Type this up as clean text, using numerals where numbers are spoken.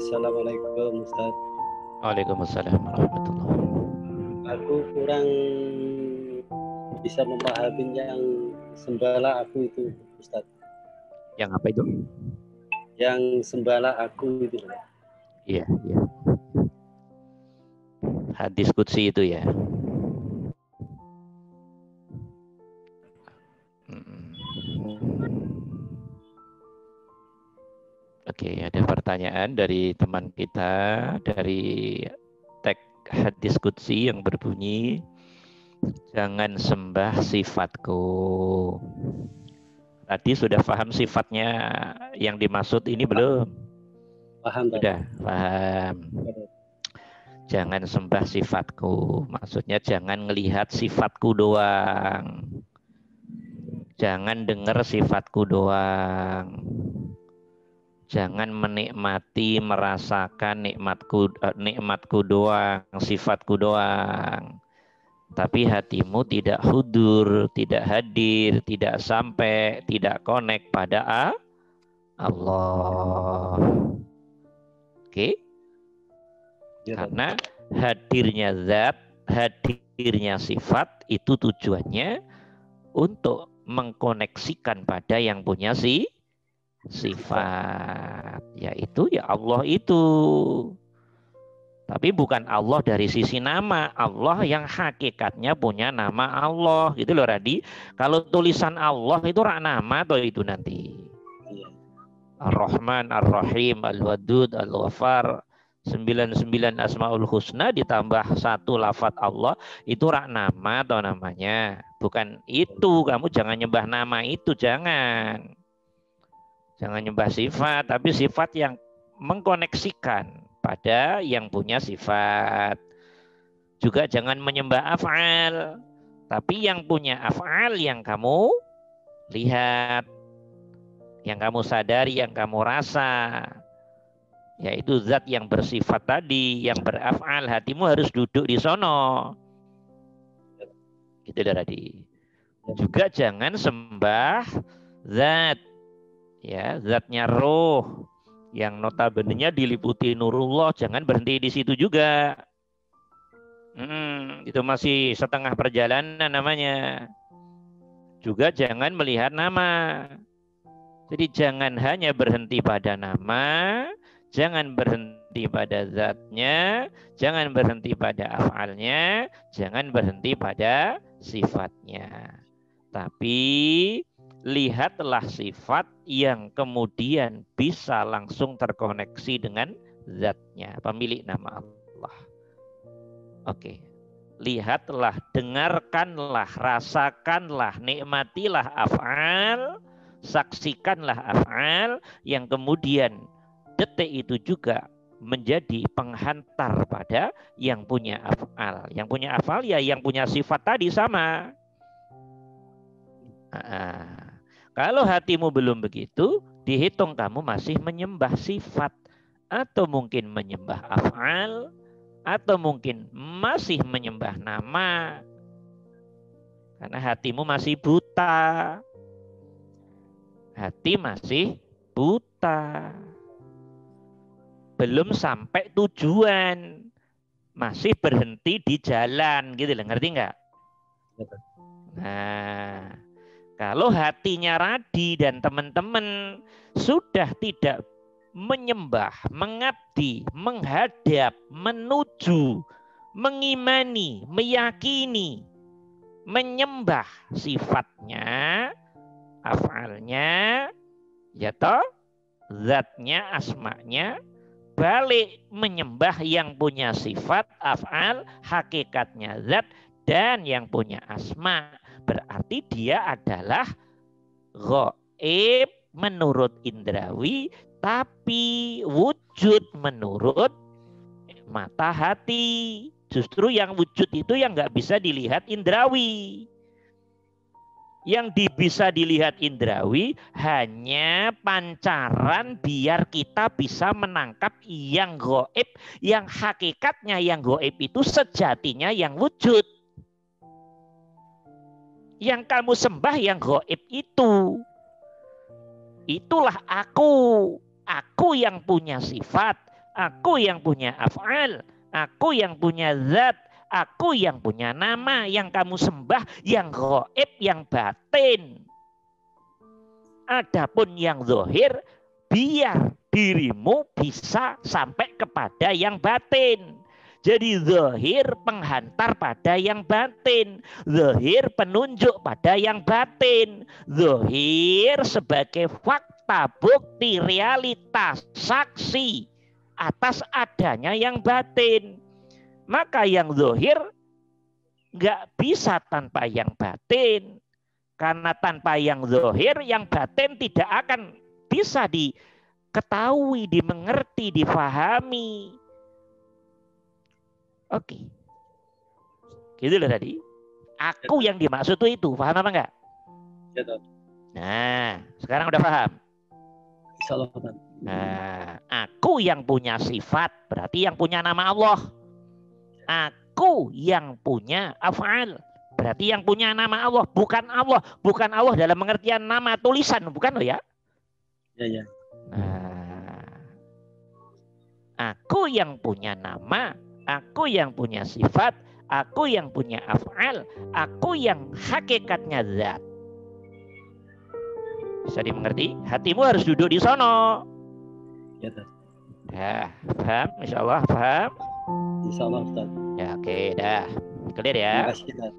Assalamualaikum Ustaz. Waalaikumsalam warahmatullahi wabarakatuh. Aku kurang bisa memahami yang sembala aku itu Ustaz. Yang apa itu? Yang sembala aku itu. Iya, iya. Hadis qudsi itu ya. Oke, ada pertanyaan dari teman kita dari tag hadis qudsi yang berbunyi, jangan sembah sifatku. Tadi sudah paham sifatnya yang dimaksud ini belum? Paham tak? Sudah paham. Jangan sembah sifatku. Maksudnya jangan ngelihat sifatku doang. Jangan dengar sifatku doang. Jangan menikmati, merasakan nikmatku doang, sifatku doang. Tapi hatimu tidak hudur, tidak hadir, tidak sampai, tidak connect pada Allah. Oke? Karena hadirnya zat, hadirnya sifat itu tujuannya untuk mengkoneksikan pada yang punya sifat, yaitu ya Allah itu. Tapi bukan Allah dari sisi nama, Allah yang hakikatnya punya nama Allah, gitu loh Radi. Kalau tulisan Allah itu rak nama atau itu nanti Ar-Rahman, Ar-Rahim, Al-Wadud, Al-Ghafar, 99 Asmaul Husna ditambah satu lafadz Allah, itu rak nama atau namanya. Bukan itu, kamu jangan nyembah nama itu, jangan. Jangan nyembah sifat, tapi sifat yang mengkoneksikan pada yang punya sifat. Juga jangan menyembah af'al, tapi yang punya af'al yang kamu lihat, yang kamu sadari, yang kamu rasa, yaitu zat yang bersifat tadi, yang beraf'al. Hatimu harus duduk di sono. Gitu tadi. Juga jangan sembah zat, ya, zatnya roh yang notabene-nya diliputi nurullah, jangan berhenti di situ juga. Itu masih setengah perjalanan namanya. Juga jangan melihat nama. Jadi jangan hanya berhenti pada nama, jangan berhenti pada zatnya, jangan berhenti pada af'alnya, jangan berhenti pada sifatnya. Tapi lihatlah sifat yang kemudian bisa langsung terkoneksi dengan zatnya, pemilik nama Allah. Oke. Lihatlah, dengarkanlah, rasakanlah, nikmatilah af'al, saksikanlah af'al yang kemudian detik itu juga menjadi penghantar pada yang punya af'al. Yang punya af'al ya yang punya sifat tadi sama. Kalau hatimu belum begitu, dihitung kamu masih menyembah sifat, atau mungkin menyembah af'al, atau mungkin masih menyembah nama. Karena hatimu masih buta. Hati masih buta. Belum sampai tujuan. Masih berhenti di jalan, gitu loh, ngerti nggak? Nah, kalau hatinya Radi dan teman-teman sudah tidak menyembah, mengabdi, menghadap, menuju, mengimani, meyakini, menyembah sifatnya, af'alnya, ya toh, zatnya, asma'nya, balik menyembah yang punya sifat, af'al, hakikatnya zat, dan yang punya asma'. Berarti dia adalah ghaib menurut indrawi, tapi wujud menurut mata hati. Justru yang wujud itu yang nggak bisa dilihat indrawi. Yang bisa dilihat indrawi hanya pancaran biar kita bisa menangkap yang ghaib, yang hakikatnya yang ghaib itu sejatinya yang wujud. Yang kamu sembah yang ghaib itu. Itulah aku. Aku yang punya sifat. Aku yang punya af'al, aku yang punya zat, aku yang punya nama, yang kamu sembah, yang gaib, yang batin. Adapun yang zahir, biar dirimu bisa sampai kepada yang batin. Jadi zahir penghantar pada yang batin. Zahir penunjuk pada yang batin. Zahir sebagai fakta, bukti, realitas, saksi atas adanya yang batin. Maka yang zahir nggak bisa tanpa yang batin. Karena tanpa yang zahir, yang batin tidak akan bisa diketahui, dimengerti, difahami. Oke. Gitu loh tadi. Aku yang dimaksud itu, paham apa enggak? Ya, Tad. Nah, sekarang udah paham? Insyaallah, Tad. Nah, aku yang punya sifat, berarti yang punya nama Allah. Aku yang punya af'al, berarti yang punya nama Allah, bukan Allah. Bukan Allah dalam pengertian nama tulisan, bukan loh ya? Ya, ya. Nah, aku yang punya nama, aku yang punya sifat, aku yang punya af'al, aku yang hakikatnya zat. Bisa dimengerti? Hatimu harus duduk di sono. Ya, Tad. Ya, paham? Insya Allah paham? Insyaallah, Tad. Ya, oke, dah. Clear ya? Terima kasih, Tad.